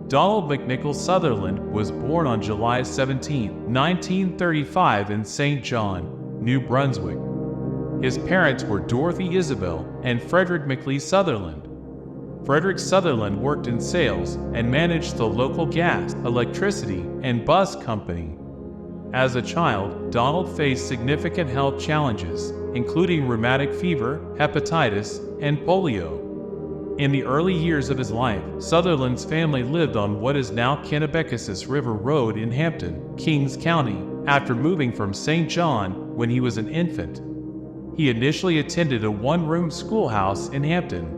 Donald McNichol Sutherland was born on July 17, 1935 in St. John, New Brunswick. His parents were Dorothy Isabel and Frederick McLeese Sutherland. Frederick Sutherland worked in sales and managed the local gas, electricity, and bus company. As a child, Donald faced significant health challenges, including rheumatic fever, hepatitis, and polio. In the early years of his life, Sutherland's family lived on what is now Kennebecasis River Road in Hampton, Kings County, after moving from St. John when he was an infant. He initially attended a one-room schoolhouse in Hampton.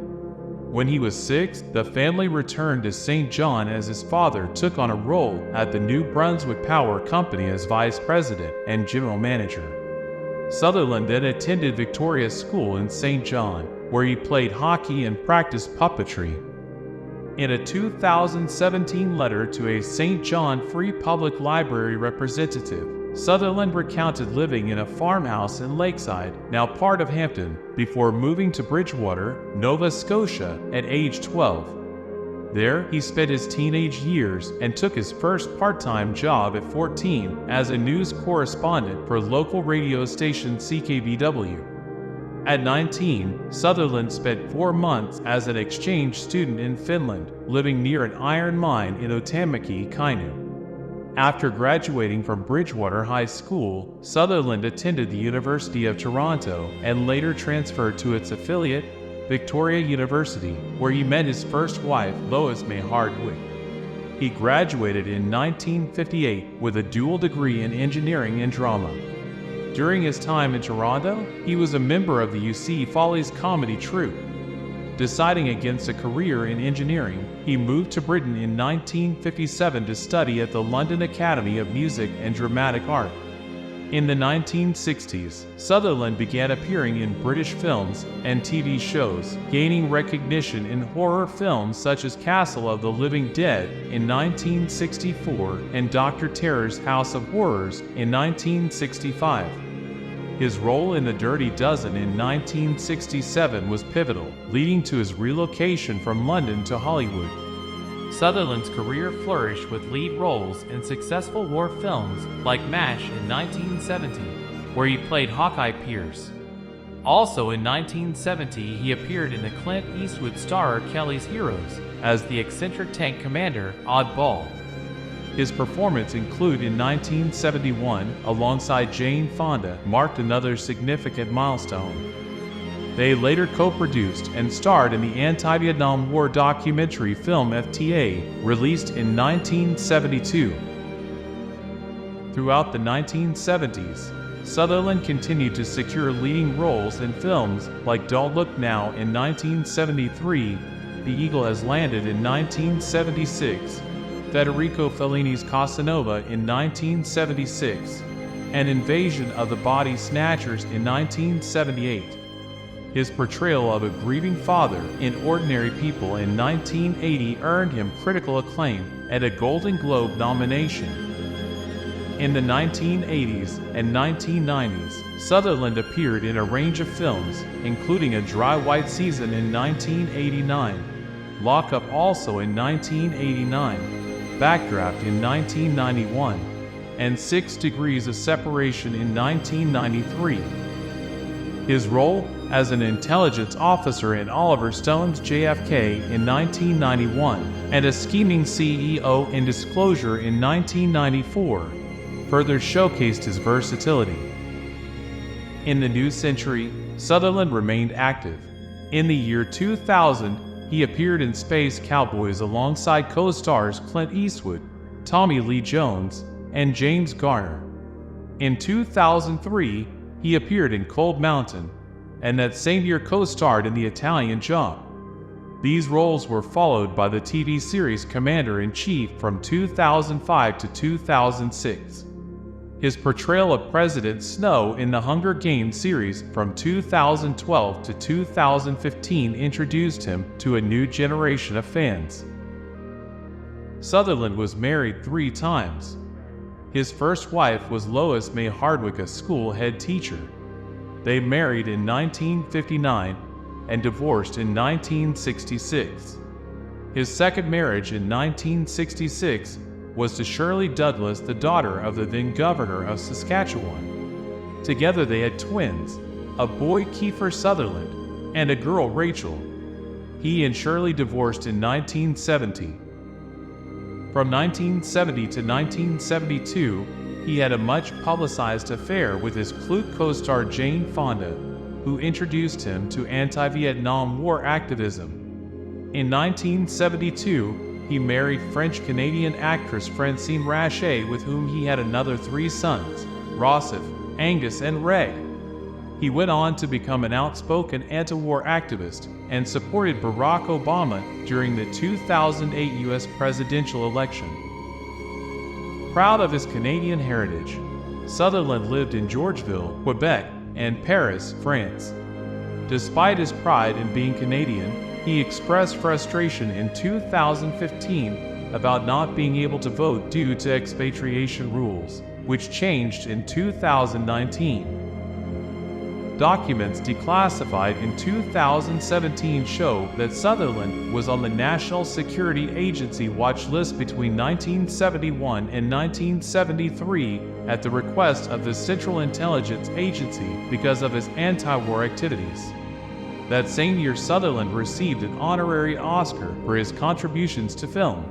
When he was 6, the family returned to St. John as his father took on a role at the New Brunswick Power Company as vice president and general manager. Sutherland then attended Victoria School in St. John, where he played hockey and practiced puppetry. In a 2017 letter to a St. John Free Public Library representative, Sutherland recounted living in a farmhouse in Lakeside, now part of Hampton, before moving to Bridgewater, Nova Scotia at age 12. There, he spent his teenage years and took his first part-time job at 14 as a news correspondent for local radio station CKBW. At 19, Sutherland spent 4 months as an exchange student in Finland, living near an iron mine in Otamäki, Kainuu. After graduating from Bridgewater High School, Sutherland attended the University of Toronto and later transferred to its affiliate, Victoria University, where he met his first wife, Lois May Hardwick. He graduated in 1958 with a dual degree in engineering and drama. During his time in Toronto, he was a member of the UC Follies comedy troupe. Deciding against a career in engineering, he moved to Britain in 1957 to study at the London Academy of Music and Dramatic Art. In the 1960s, Sutherland began appearing in British films and TV shows, gaining recognition in horror films such as Castle of the Living Dead in 1964 and Dr. Terror's House of Horrors in 1965. His role in The Dirty Dozen in 1967 was pivotal, leading to his relocation from London to Hollywood. Sutherland's career flourished with lead roles in successful war films like MASH in 1970, where he played Hawkeye Pierce. Also in 1970, he appeared in the Clint Eastwood starrer Kelly's Heroes as the eccentric tank commander Oddball. His performance included in 1971, alongside Jane Fonda, marked another significant milestone. They later co-produced and starred in the anti-Vietnam War documentary film FTA, released in 1972. Throughout the 1970s, Sutherland continued to secure leading roles in films like Don't Look Now in 1973, The Eagle Has Landed in 1976, Federico Fellini's Casanova in 1976, and Invasion of the Body Snatchers in 1978. His portrayal of a grieving father in Ordinary People in 1980 earned him critical acclaim and a Golden Globe nomination. In the 1980s and 1990s, Sutherland appeared in a range of films, including A Dry White Season in 1989, Lock Up also in 1989, Backdraft in 1991, and 6 Degrees of Separation in 1993. His role as an intelligence officer in Oliver Stone's JFK in 1991 and a scheming CEO in Disclosure in 1994 further showcased his versatility. In the new century, Sutherland remained active. In the year 2000, he appeared in Space Cowboys alongside co-stars Clint Eastwood, Tommy Lee Jones, and James Garner. In 2003, he appeared in Cold Mountain, and that same year co-starred in The Italian Job. These roles were followed by the TV series Commander-in-Chief from 2005 to 2006. His portrayal of President Snow in the Hunger Games series from 2012 to 2015 introduced him to a new generation of fans. Sutherland was married 3 times. His first wife was Lois May Hardwick, a school head teacher. They married in 1959 and divorced in 1966. His second marriage in 1966 was to Shirley Douglas, the daughter of the then governor of Saskatchewan. Together they had twins, a boy Kiefer Sutherland and a girl Rachel. He and Shirley divorced in 1970. From 1970 to 1972, he had a much publicized affair with his Clute co-star Jane Fonda, who introduced him to anti-Vietnam War activism. In 1972, he married French-Canadian actress Francine Rachet, with whom he had another 3 sons, Rossif, Angus, and Ray. He went on to become an outspoken anti-war activist and supported Barack Obama during the 2008 U.S. presidential election. Proud of his Canadian heritage, Sutherland lived in Georgeville, Quebec, and Paris, France. Despite his pride in being Canadian, he expressed frustration in 2015 about not being able to vote due to expatriation rules, which changed in 2019. Documents declassified in 2017 show that Sutherland was on the National Security Agency watch list between 1971 and 1973 at the request of the Central Intelligence Agency because of his anti-war activities. That same year, Sutherland received an honorary Oscar for his contributions to film.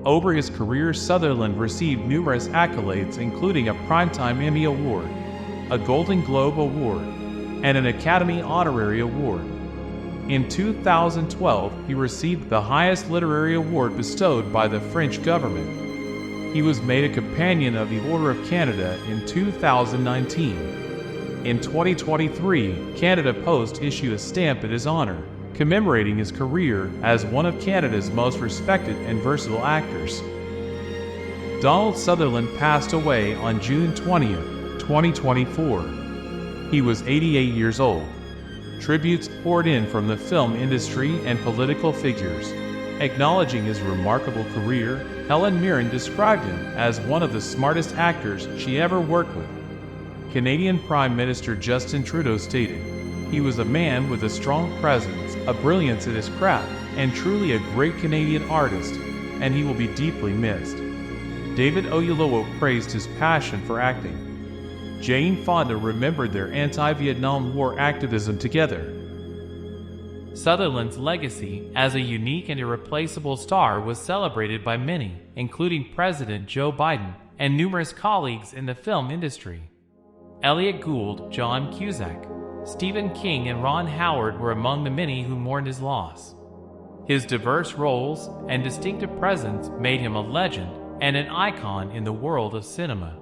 Over his career, Sutherland received numerous accolades, including a Primetime Emmy Award, a Golden Globe Award, and an Academy Honorary Award. In 2012, he received the highest literary award bestowed by the French government. He was made a Companion of the Order of Canada in 2019. In 2023, Canada Post issued a stamp in his honor, commemorating his career as one of Canada's most respected and versatile actors. Donald Sutherland passed away on June 20, 2024. He was 88 years old. Tributes poured in from the film industry and political figures. Acknowledging his remarkable career, Helen Mirren described him as one of the smartest actors she ever worked with. Canadian Prime Minister Justin Trudeau stated, "He was a man with a strong presence, a brilliance at his craft, and truly a great Canadian artist, and he will be deeply missed." David Oyelowo praised his passion for acting. Jane Fonda remembered their anti-Vietnam War activism together. Sutherland's legacy as a unique and irreplaceable star was celebrated by many, including President Joe Biden and numerous colleagues in the film industry. Elliot Gould, John Cusack, Stephen King, and Ron Howard were among the many who mourned his loss. His diverse roles and distinctive presence made him a legend and an icon in the world of cinema.